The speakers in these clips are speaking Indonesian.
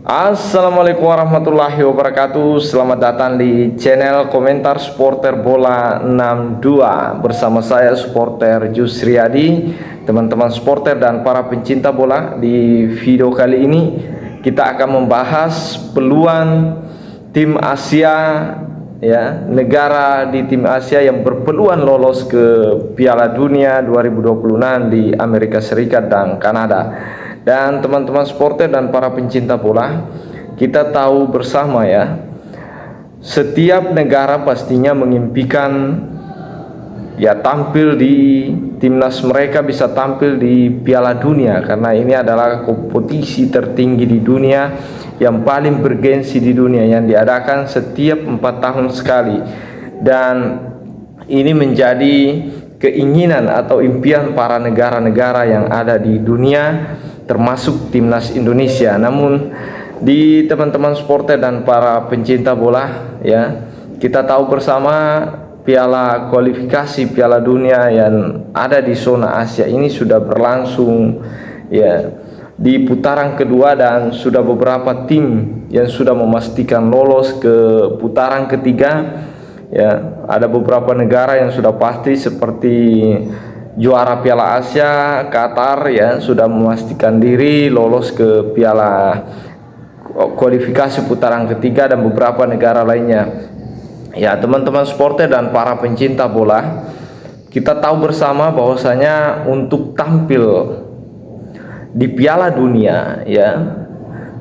Assalamualaikum warahmatullahi wabarakatuh. Selamat datang di channel Komentar Supporter Bola 62 bersama saya supporter Jusriyadi. Teman-teman supporter dan para pencinta bola, di video kali ini kita akan membahas peluang tim Asia, ya, negara di tim Asia yang berpeluang lolos ke Piala Dunia 2026 di Amerika Serikat dan Kanada. Dan teman-teman supporter dan para pencinta bola, kita tahu bersama ya, setiap negara pastinya mengimpikan ya tampil di timnas mereka, bisa tampil di Piala Dunia, karena ini adalah kompetisi tertinggi di dunia yang paling bergensi di dunia, yang diadakan setiap 4 tahun sekali. Dan ini menjadi keinginan atau impian para negara-negara yang ada di dunia, termasuk timnas Indonesia. Namun di teman-teman supporter dan para pencinta bola ya, kita tahu bersama piala kualifikasi Piala Dunia yang ada di zona Asia ini sudah berlangsung ya di putaran kedua, dan sudah beberapa tim yang sudah memastikan lolos ke putaran ketiga ya. Ada beberapa negara yang sudah pasti, seperti juara Piala Asia Qatar ya, sudah memastikan diri lolos ke piala kualifikasi putaran ketiga, dan beberapa negara lainnya. Ya, teman-teman supporter dan para pencinta bola, kita tahu bersama bahwasanya untuk tampil di Piala Dunia ya,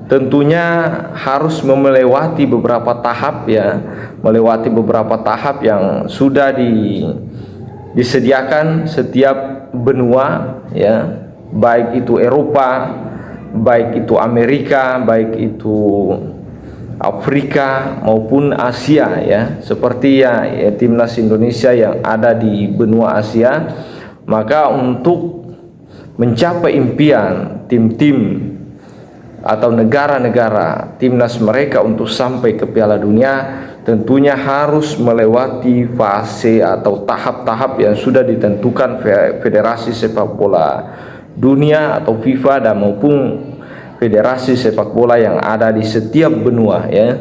tentunya harus melewati beberapa tahap ya, melewati beberapa tahap yang sudah disediakan setiap benua ya, baik itu Eropa, baik itu Amerika, baik itu Afrika maupun Asia ya, seperti ya timnas Indonesia yang ada di benua Asia. Maka untuk mencapai impian tim-tim atau negara-negara timnas mereka untuk sampai ke Piala Dunia, tentunya harus melewati fase atau tahap-tahap yang sudah ditentukan Federasi Sepak Bola Dunia atau FIFA, dan maupun federasi sepak bola yang ada di setiap benua ya.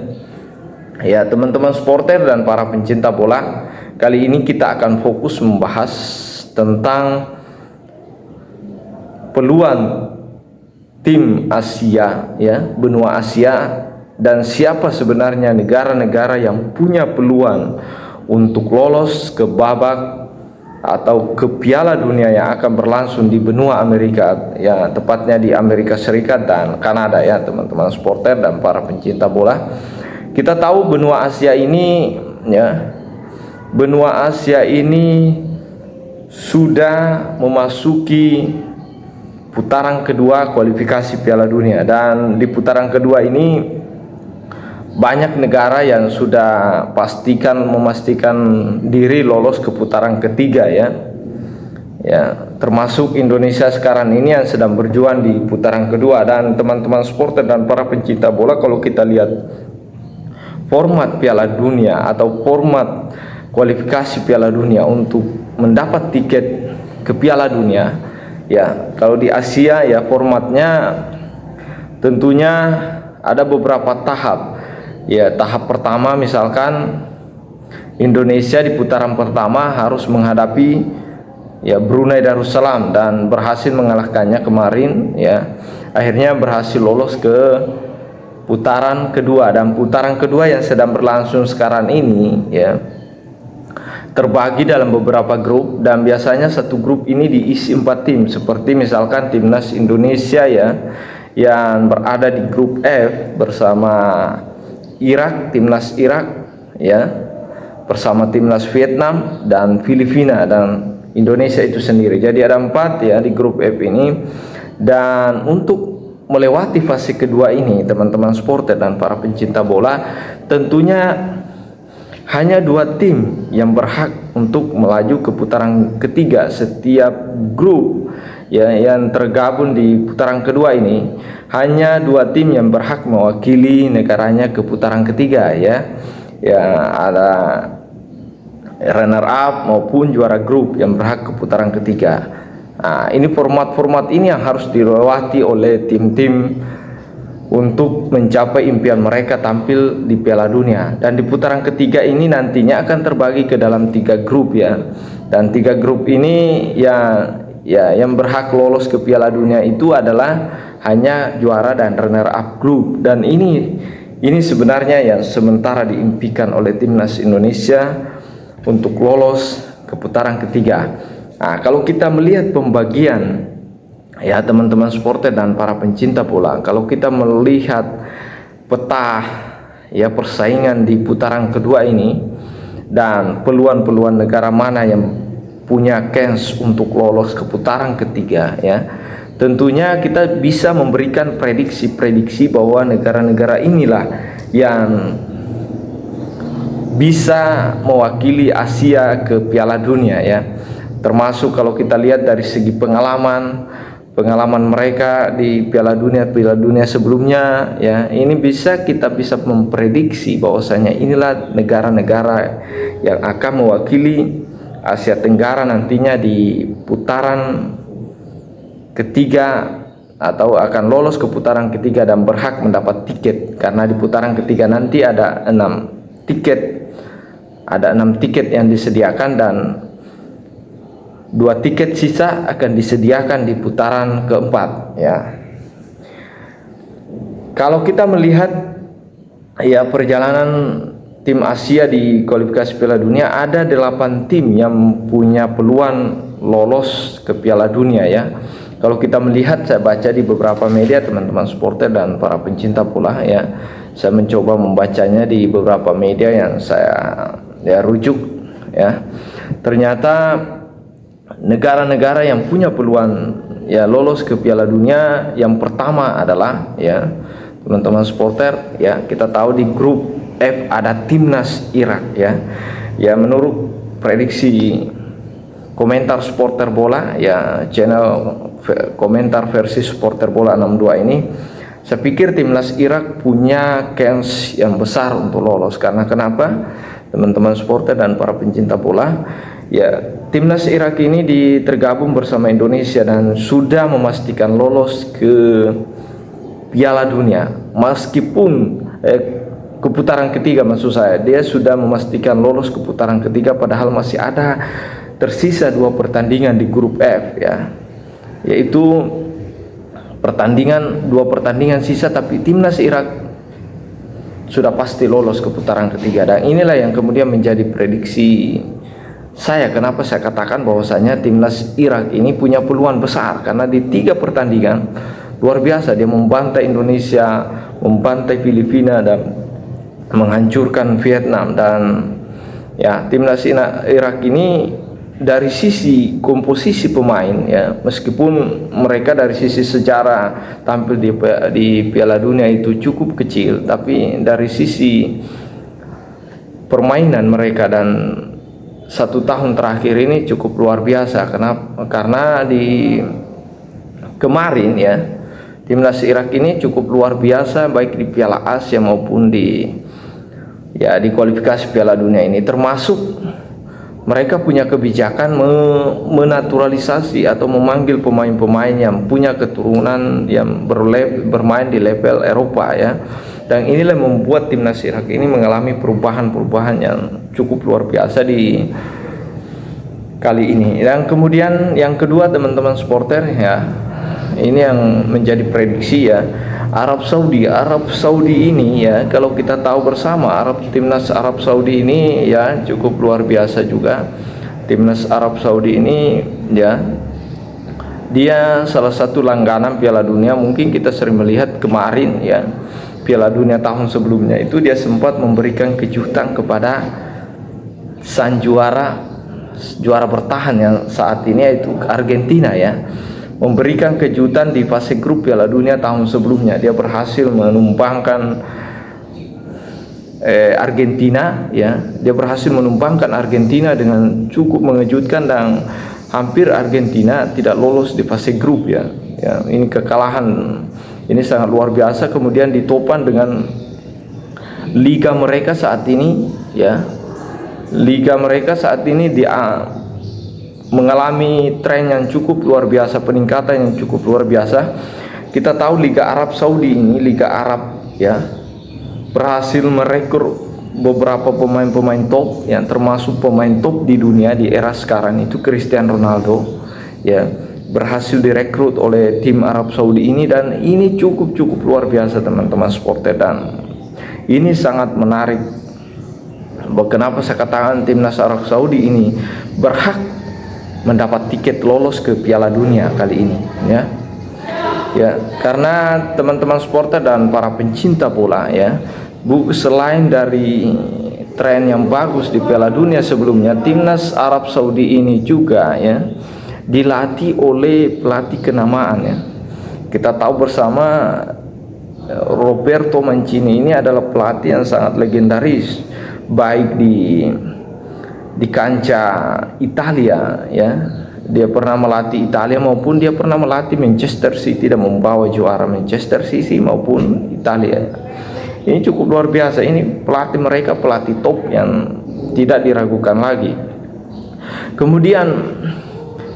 Ya, teman-teman supporter dan para pencinta bola, kali ini kita akan fokus membahas tentang peluang tim Asia ya, benua Asia, dan siapa sebenarnya negara-negara yang punya peluang untuk lolos ke babak atau ke Piala Dunia yang akan berlangsung di benua Amerika ya, tepatnya di Amerika Serikat dan Kanada ya, teman-teman supporter dan para pencinta bola. Kita tahu benua Asia ini ya, benua Asia ini sudah memasuki putaran kedua kualifikasi Piala Dunia, dan di putaran kedua ini banyak negara yang sudah memastikan diri lolos ke putaran ketiga ya. Ya, termasuk Indonesia sekarang ini yang sedang berjuang di putaran kedua. Dan teman-teman supporter dan para pencinta bola, kalau kita lihat format Piala Dunia atau format kualifikasi Piala Dunia untuk mendapat tiket ke Piala Dunia ya, kalau di Asia ya formatnya tentunya ada beberapa tahap. Ya, tahap pertama misalkan Indonesia di putaran pertama harus menghadapi ya Brunei Darussalam, dan berhasil mengalahkannya kemarin ya. Akhirnya berhasil lolos ke putaran kedua, dan putaran kedua yang sedang berlangsung sekarang ini ya terbagi dalam beberapa grup, dan biasanya satu grup ini diisi 4 tim, seperti misalkan timnas Indonesia ya yang berada di grup F bersama Irak, timnas Irak ya, bersama timnas Vietnam dan Filipina, dan Indonesia itu sendiri. Jadi ada 4 ya di grup F ini. Dan untuk melewati fase kedua ini, teman-teman supporter dan para pencinta bola, tentunya hanya 2 tim yang berhak untuk melaju ke putaran ketiga. Setiap grup ya yang tergabung di putaran kedua ini, hanya 2 tim yang berhak mewakili negaranya ke putaran ketiga ya. Ya, ada runner up maupun juara grup yang berhak ke putaran ketiga. Nah, ini format-format ini yang harus dilewati oleh tim-tim untuk mencapai impian mereka tampil di Piala Dunia. Dan di putaran ketiga ini nantinya akan terbagi ke dalam 3 grup ya. Dan 3 grup ini yang berhak lolos ke Piala Dunia itu adalah hanya juara dan runner up grup. Dan ini sebenarnya yang sementara diimpikan oleh timnas Indonesia untuk lolos ke putaran ketiga. Nah, kalau kita melihat pembagian ya teman-teman supporter dan para pencinta bola, kalau kita melihat peta ya persaingan di putaran kedua ini dan peluang-peluang negara mana yang punya chance untuk lolos ke putaran ketiga ya, tentunya kita bisa memberikan prediksi-prediksi bahwa negara-negara inilah yang bisa mewakili Asia ke Piala Dunia ya. Termasuk kalau kita lihat dari segi pengalaman mereka di Piala Dunia sebelumnya ya, ini kita bisa memprediksi bahwasanya inilah negara-negara yang akan mewakili Asia Tenggara nantinya di putaran ketiga atau akan lolos ke putaran ketiga dan berhak mendapat tiket, karena di putaran ketiga nanti ada 6 tiket yang disediakan dan 2 tiket sisa akan disediakan di putaran keempat ya. Kalau kita melihat ya perjalanan tim Asia di kualifikasi Piala Dunia, ada 8 tim yang punya peluang lolos ke Piala Dunia ya. Kalau kita melihat, saya baca di beberapa media teman-teman supporter dan para pencinta bola ya, saya mencoba membacanya di beberapa media yang saya rujuk ya. Ternyata negara-negara yang punya peluang ya lolos ke Piala Dunia, yang pertama adalah ya teman-teman supporter ya, kita tahu di grup F ada timnas Irak ya. Ya menurut prediksi komentar supporter bola ya, channel komentar versi supporter bola 62 ini, saya pikir timnas Irak punya chance yang besar untuk lolos. Karena kenapa teman-teman supporter dan para pencinta bola ya, timnas Irak ini tergabung bersama Indonesia dan sudah memastikan lolos ke Piala Dunia. Meskipun ke putaran ketiga, maksud saya, dia sudah memastikan lolos ke putaran ketiga, padahal masih ada tersisa 2 pertandingan di grup F ya, yaitu 2 pertandingan sisa, tapi timnas Irak sudah pasti lolos ke putaran ketiga. Dan inilah yang kemudian menjadi prediksi saya, kenapa saya katakan bahwasanya timnas Irak ini punya peluang besar, karena di 3 pertandingan luar biasa dia membantai Indonesia, membantai Filipina dan menghancurkan Vietnam. Dan ya timnas Irak ini dari sisi komposisi pemain ya, meskipun mereka dari sisi sejarah tampil di Piala Dunia itu cukup kecil, tapi dari sisi permainan mereka dan 1 tahun terakhir ini cukup luar biasa. Karena di kemarin ya, timnas Irak ini cukup luar biasa baik di Piala Asia maupun di kualifikasi Piala Dunia ini. Termasuk mereka punya kebijakan menaturalisasi atau memanggil pemain-pemain yang punya keturunan yang bermain di level Eropa ya. Dan inilah membuat timnas Irak ini mengalami perubahan-perubahan yang cukup luar biasa di kali ini. Dan kemudian yang kedua teman-teman supporter ya, ini yang menjadi prediksi ya, Arab Saudi ini ya, kalau kita tahu bersama timnas Arab Saudi ini ya cukup luar biasa juga. Timnas Arab Saudi ini ya, dia salah satu langganan Piala Dunia. Mungkin kita sering melihat kemarin ya, Piala Dunia tahun sebelumnya itu dia sempat memberikan kejutan kepada sang juara bertahan yang saat ini, yaitu Argentina ya. Memberikan kejutan di fase grup Piala Dunia tahun sebelumnya, dia berhasil menumpangkan Argentina ya. Dia berhasil menumpangkan Argentina dengan cukup mengejutkan, dan hampir Argentina tidak lolos di fase grup ya. Ya, ini kekalahan ini sangat luar biasa. Kemudian ditopang dengan liga mereka saat ini ya. Liga mereka saat ini mengalami tren yang cukup luar biasa, peningkatan yang cukup luar biasa. kita tahu Liga Arab Saudi ini, Liga Arab ya, berhasil merekrut beberapa pemain-pemain top yang termasuk pemain top di dunia di era sekarang itu Cristiano Ronaldo ya, berhasil direkrut oleh tim Arab Saudi ini, dan ini cukup luar biasa teman-teman supporter, dan ini sangat menarik. Kenapa saya katakan timnas Arab Saudi ini berhak mendapat tiket lolos ke Piala Dunia kali ini ya. Ya, karena teman-teman supporter dan para pencinta bola ya, selain dari tren yang bagus di Piala Dunia sebelumnya, timnas Arab Saudi ini juga ya dilatih oleh pelatih kenamaan ya. Kita tahu bersama Roberto Mancini ini adalah pelatih yang sangat legendaris, baik di kancah Italia ya. Dia pernah melatih Italia maupun dia pernah melatih Manchester City dan membawa juara Manchester City maupun Italia. Ini cukup luar biasa. Ini pelatih mereka pelatih top yang tidak diragukan lagi. Kemudian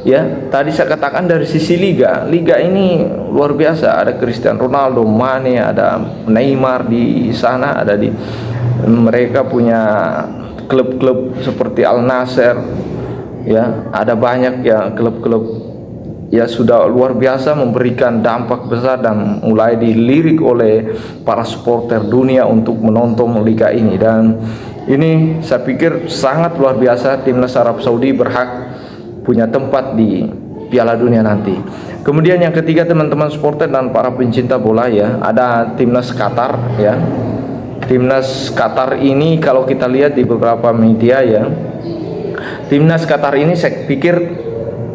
ya, tadi saya katakan dari sisi liga ini luar biasa. Ada Cristiano Ronaldo, Mane, ada Neymar di sana, ada di mereka punya klub-klub seperti Al Nassr ya, ada banyak ya klub-klub ya sudah luar biasa memberikan dampak besar dan mulai dilirik oleh para supporter dunia untuk menonton liga ini, dan ini saya pikir sangat luar biasa. Timnas Arab Saudi berhak punya tempat di Piala Dunia nanti. Kemudian yang ketiga teman-teman supporter dan para pencinta bola ya, ada timnas Qatar ya. Timnas Qatar ini kalau kita lihat di beberapa media ya, timnas Qatar ini saya pikir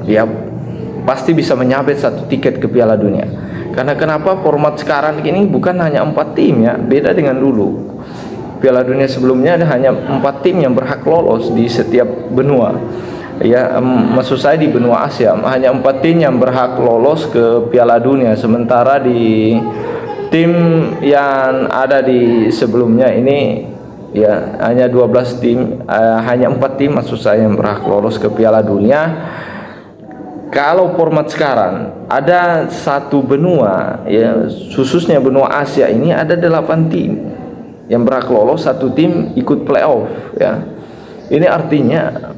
ya pasti bisa menyabet satu tiket ke Piala Dunia. Karena kenapa? Format sekarang ini bukan hanya 4 tim ya, beda dengan dulu. Piala Dunia sebelumnya ada hanya 4 tim yang berhak lolos di setiap benua. Ya, maksud saya di benua Asia hanya 4 tim yang berhak lolos ke Piala Dunia, sementara di tim yang ada di sebelumnya ini ya hanya 12 tim, hanya 4 tim maksud saya yang berhak lolos ke Piala Dunia. Kalau format sekarang ada satu benua ya, khususnya benua Asia ini ada 8 tim yang berhak lolos, satu tim ikut playoff ya. Ini artinya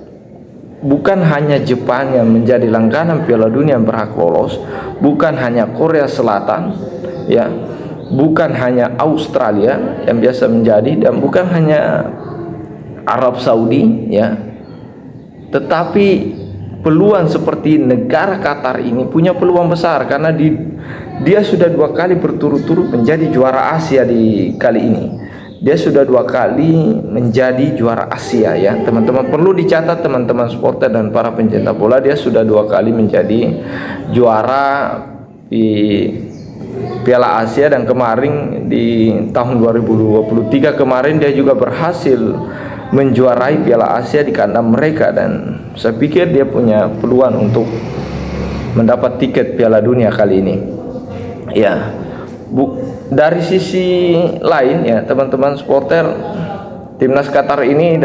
bukan hanya Jepang yang menjadi langganan Piala Dunia yang berhak lolos, bukan hanya Korea Selatan ya, bukan hanya Australia yang biasa menjadi, dan bukan hanya Arab Saudi ya, tetapi peluang seperti negara Qatar ini punya peluang besar karena dia sudah 2 kali berturut-turut menjadi juara Asia di kali ini. Dia sudah 2 kali menjadi juara Asia ya teman-teman, perlu dicatat teman-teman supporter dan para pencinta bola. Dia sudah 2 kali menjadi juara di Piala Asia, dan kemarin di tahun 2023 kemarin dia juga berhasil menjuarai Piala Asia di kandang mereka, dan saya pikir dia punya peluang untuk mendapat tiket Piala Dunia kali ini ya. Dari sisi lain ya teman-teman supporter, timnas Qatar ini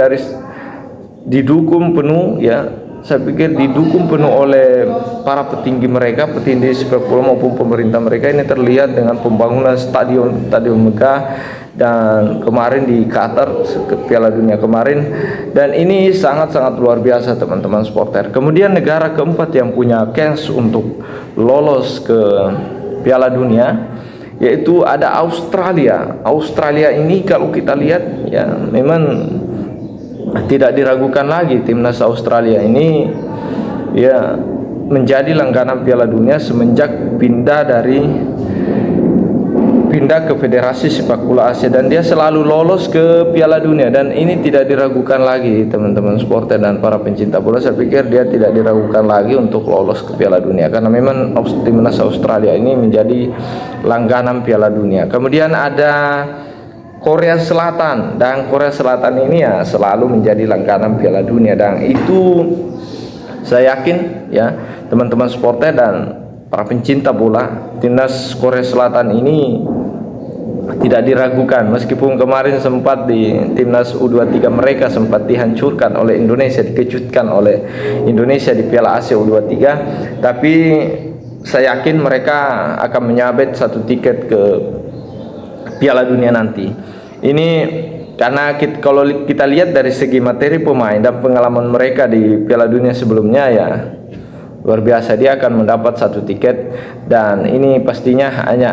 didukung penuh ya, saya pikir didukung penuh oleh para petinggi mereka, petinggi sepak bola maupun pemerintah mereka. Ini terlihat dengan pembangunan stadion megah dan kemarin di Qatar ke Piala Dunia kemarin, dan ini sangat-sangat luar biasa teman-teman supporter. Kemudian negara keempat yang punya chance untuk lolos ke Piala Dunia yaitu ada Australia. Australia ini kalau kita lihat ya memang tidak diragukan lagi, timnas Australia ini ya menjadi langganan Piala Dunia semenjak pindah ke Federasi Sepak Bola Asia, dan dia selalu lolos ke Piala Dunia, dan ini tidak diragukan lagi teman-teman supporter dan para pencinta bola. Saya pikir dia tidak diragukan lagi untuk lolos ke Piala Dunia karena memang timnas Australia ini menjadi langganan Piala Dunia. Kemudian ada Korea Selatan, dan Korea Selatan ini ya selalu menjadi langganan Piala Dunia, dan itu saya yakin ya teman-teman supporter dan para pencinta bola, timnas Korea Selatan ini tidak diragukan, meskipun kemarin sempat di timnas U23 mereka sempat dihancurkan oleh Indonesia, dikejutkan oleh Indonesia di Piala Asia U23, tapi saya yakin mereka akan menyabet satu tiket ke Piala Dunia nanti. Ini karena kalau kita lihat dari segi materi pemain dan pengalaman mereka di Piala Dunia sebelumnya, ya luar biasa. Dia akan mendapat satu tiket, dan ini pastinya hanya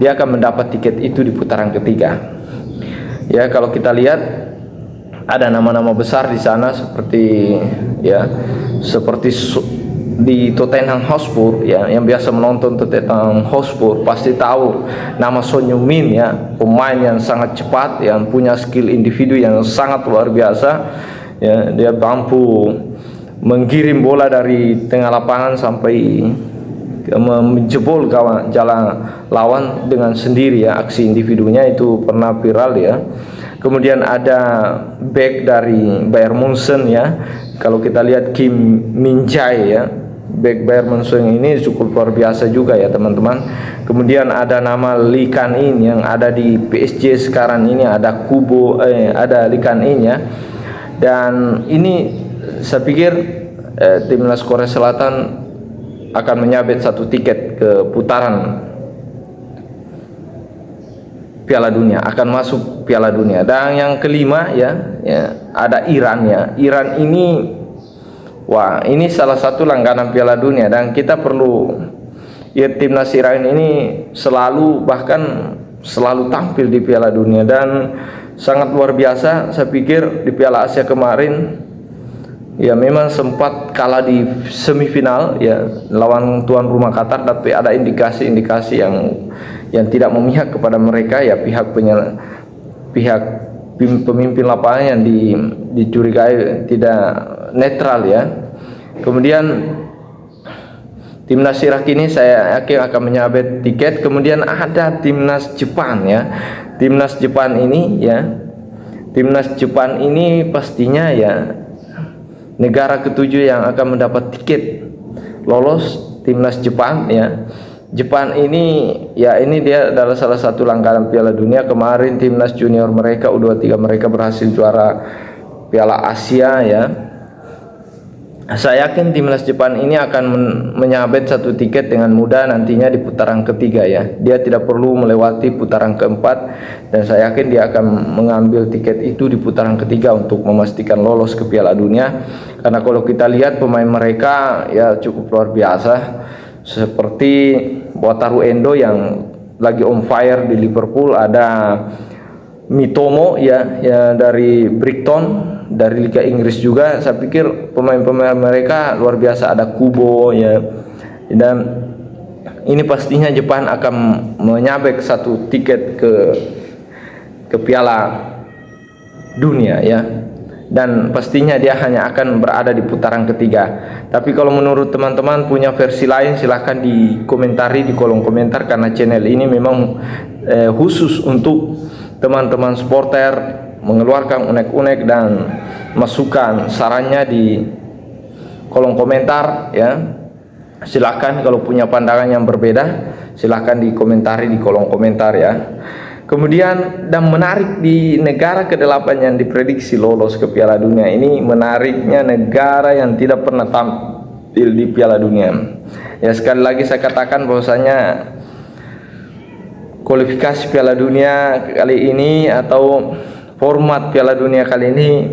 dia akan mendapat tiket itu di putaran ketiga. Ya, kalau kita lihat ada nama-nama besar di sana seperti di Tottenham Hotspur, ya, yang biasa menonton Tottenham Hotspur pasti tahu nama Son Heung-min, ya, pemain yang sangat cepat, yang punya skill individu yang sangat luar biasa, ya. Dia mampu menggiring bola dari tengah lapangan sampai menjebol jalan lawan dengan sendiri, ya. Aksi individunya itu pernah viral, ya. Kemudian ada back dari Bayern Munchen, ya. Kalau kita lihat Kim Min-jae, ya, back Bayern Munchen ini cukup luar biasa juga, ya teman-teman. Kemudian ada nama Lee Kan-in yang ada di PSG sekarang ini, ada ada Lee Kan-in, ya. Dan ini saya pikir timnas Korea Selatan akan menyabet satu tiket ke putaran Piala Dunia, akan masuk Piala Dunia. Dan yang kelima, ya ada Iran, ya. Iran ini, wah, ini salah satu langganan Piala Dunia, dan kita perlu, ya, timnas Iran ini bahkan selalu tampil di Piala Dunia dan sangat luar biasa. Saya pikir di Piala Asia kemarin, ya, memang sempat kalah di semifinal, ya, lawan tuan rumah Qatar, tapi ada indikasi-indikasi yang tidak memihak kepada mereka, ya, pihak pemimpin lapangan yang dicurigai tidak netral, ya. Kemudian timnas Irak ini saya yakin akan menyabet tiket. Kemudian ada timnas Jepang, ya. Timnas Jepang ini pastinya, ya, negara ketujuh yang akan mendapat tiket lolos timnas Jepang, ya. Jepang ini, ya, ini dia adalah salah satu langganan Piala Dunia. Kemarin timnas junior mereka U23 mereka berhasil juara Piala Asia, ya. Saya yakin timnas Jepang ini akan menyabet satu tiket dengan mudah nantinya di putaran ketiga, ya. Dia tidak perlu melewati putaran keempat, dan saya yakin dia akan mengambil tiket itu di putaran ketiga untuk memastikan lolos ke Piala Dunia. Karena kalau kita lihat pemain mereka, ya, cukup luar biasa, seperti Wataru Endo yang lagi on fire di Liverpool, ada Mitomo, ya dari Brighton, dari Liga Inggris juga. Saya pikir pemain-pemain mereka luar biasa, ada Kubo, ya. Dan ini pastinya Jepang akan menyabet satu tiket ke Piala Dunia, ya. Dan pastinya dia hanya akan berada di putaran ketiga. Tapi kalau menurut teman-teman punya versi lain, silahkan dikomentari di kolom komentar, karena channel ini memang khusus untuk teman-teman supporter mengeluarkan unek-unek dan masukan sarannya di kolom komentar, ya. Silahkan kalau punya pandangan yang berbeda, silahkan dikomentari di kolom komentar, ya. Kemudian, dan menarik di negara ke-8 yang diprediksi lolos ke Piala Dunia ini, menariknya negara yang tidak pernah tampil di Piala Dunia. Ya, sekali lagi saya katakan bahwasanya kualifikasi Piala Dunia kali ini atau format Piala Dunia kali ini,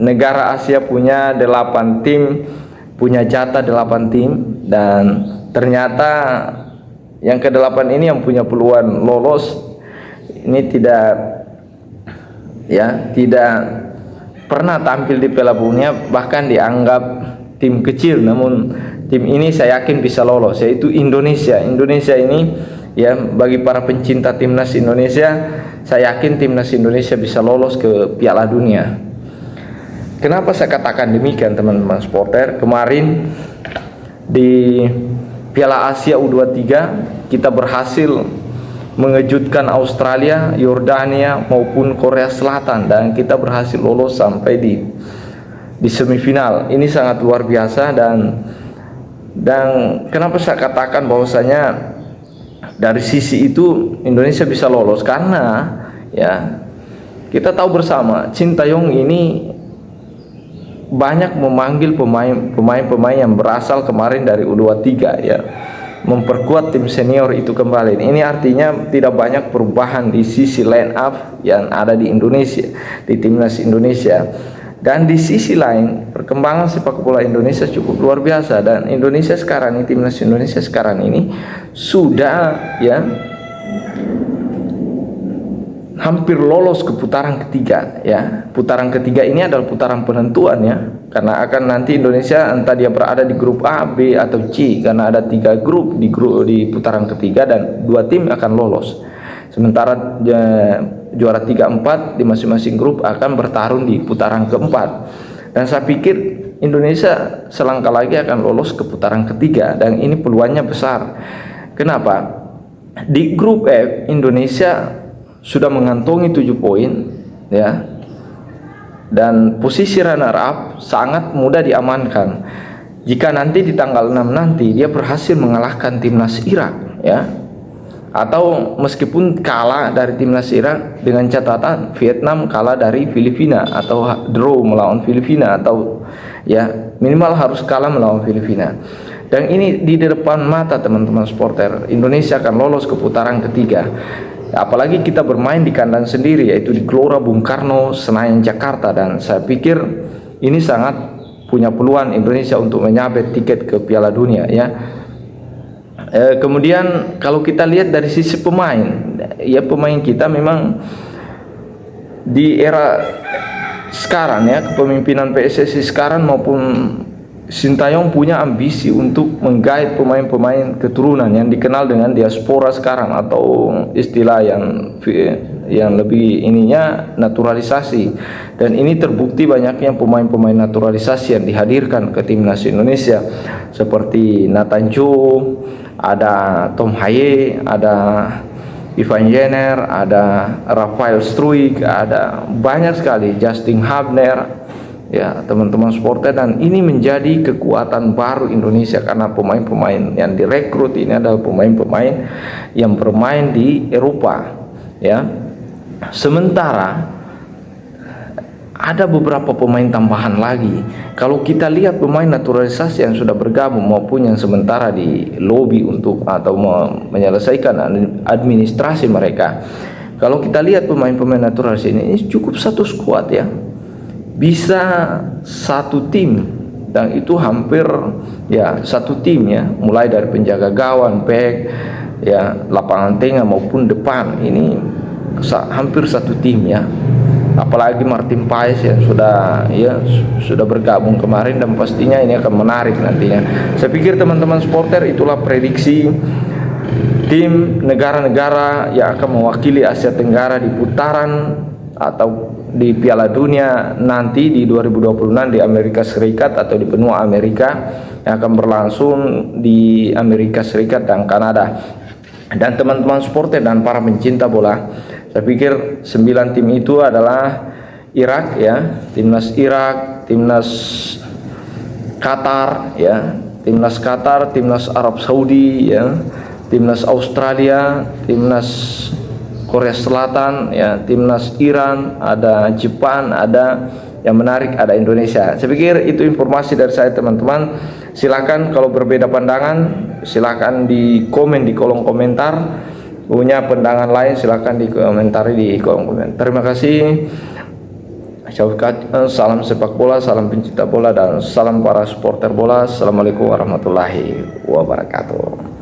negara Asia punya 8 tim, punya jatah 8 tim, dan ternyata yang ke-8 ini yang punya peluang lolos ini tidak pernah tampil di Piala Dunia, bahkan dianggap tim kecil, namun tim ini saya yakin bisa lolos, yaitu Indonesia. Indonesia ini, ya, bagi para pencinta timnas Indonesia, saya yakin timnas Indonesia bisa lolos ke Piala Dunia. Kenapa saya katakan demikian, teman-teman supporter? Kemarin di Piala Asia U23 kita berhasil mengejutkan Australia, Yordania maupun Korea Selatan, dan kita berhasil lolos sampai di semifinal. Ini sangat luar biasa, dan kenapa saya katakan bahwasanya dari sisi itu Indonesia bisa lolos, karena, ya, kita tahu bersama Sintayong ini banyak memanggil pemain yang berasal kemarin dari U23, ya. memperkuat tim senior itu kembali. Ini artinya tidak banyak perubahan di sisi line up yang ada di Indonesia, di timnas Indonesia. Dan di sisi lain, perkembangan sepak bola Indonesia cukup luar biasa, dan Indonesia sekarang ini, timnas Indonesia sekarang ini sudah ya hampir lolos ke putaran ketiga ya. Putaran ketiga ini adalah putaran penentuan ya, karena akan nanti Indonesia entah dia berada di grup A, B atau C, karena ada 3 grup di putaran ketiga dan 2 tim akan lolos. Sementara juara 3, 4 di masing-masing grup akan bertarung di putaran keempat. Dan saya pikir Indonesia selangkah lagi akan lolos ke putaran ketiga, dan ini peluangnya besar. Kenapa? Di grup F Indonesia sudah mengantongi 7 poin ya, dan posisi runner up sangat mudah diamankan jika nanti di tanggal 6 nanti dia berhasil mengalahkan timnas Irak ya, atau meskipun kalah dari timnas Irak dengan catatan Vietnam kalah dari Filipina, atau draw melawan Filipina, atau ya minimal harus kalah melawan Filipina. Dan ini di depan mata teman-teman supporter, Indonesia akan lolos ke putaran ketiga. Apalagi kita bermain di kandang sendiri, yaitu di Gelora Bung Karno, Senayan, Jakarta. Dan saya pikir ini sangat punya peluang Indonesia untuk menyabet tiket ke Piala Dunia ya. Kemudian kalau kita lihat dari sisi pemain, ya pemain kita memang di era sekarang ya, kepemimpinan PSSI sekarang maupun Sintayong punya ambisi untuk menggait pemain-pemain keturunan yang dikenal dengan diaspora sekarang, atau istilah yang lebih ininya naturalisasi. Dan ini terbukti banyaknya pemain-pemain naturalisasi yang dihadirkan ke timnas Indonesia, seperti Nathan Joe, ada Tom Haye, ada Ivan Jenner, ada Rafael Struijk, ada banyak sekali, Justin Hubner ya teman-teman supporter. Dan ini menjadi kekuatan baru Indonesia, karena pemain-pemain yang direkrut ini adalah pemain-pemain yang bermain di Eropa ya. Sementara ada beberapa pemain tambahan lagi. Kalau kita lihat pemain naturalisasi yang sudah bergabung maupun yang sementara di lobby untuk atau menyelesaikan administrasi mereka, kalau kita lihat pemain-pemain naturalisasi ini cukup satu skuad ya, bisa satu tim, dan itu hampir ya satu tim ya, mulai dari penjaga gawang, back ya, lapangan tengah maupun depan, ini hampir satu tim ya. Apalagi Martin Paes yang sudah bergabung kemarin, dan pastinya ini akan menarik nantinya. Saya pikir teman-teman supporter, itulah prediksi tim negara-negara yang akan mewakili Asia Tenggara di putaran atau di Piala Dunia nanti di 2026 di Amerika Serikat atau di benua Amerika, yang akan berlangsung di Amerika Serikat dan Kanada. Dan teman-teman supporter dan para pencinta bola, saya pikir 9 tim itu adalah Irak ya, timnas Irak, timnas Qatar ya, timnas Qatar, timnas Arab Saudi ya, timnas Australia, timnas Korea Selatan ya, timnas Iran, ada Jepang, ada yang menarik ada Indonesia. Saya pikir itu informasi dari saya teman-teman. Silakan kalau berbeda pandangan, silakan di komen di kolom komentar. Punya pandangan lain silakan dikomentari di kolom komentar. Terima kasih. Salam sepak bola, salam pencinta bola, dan salam para supporter bola. Assalamualaikum warahmatullahi wabarakatuh.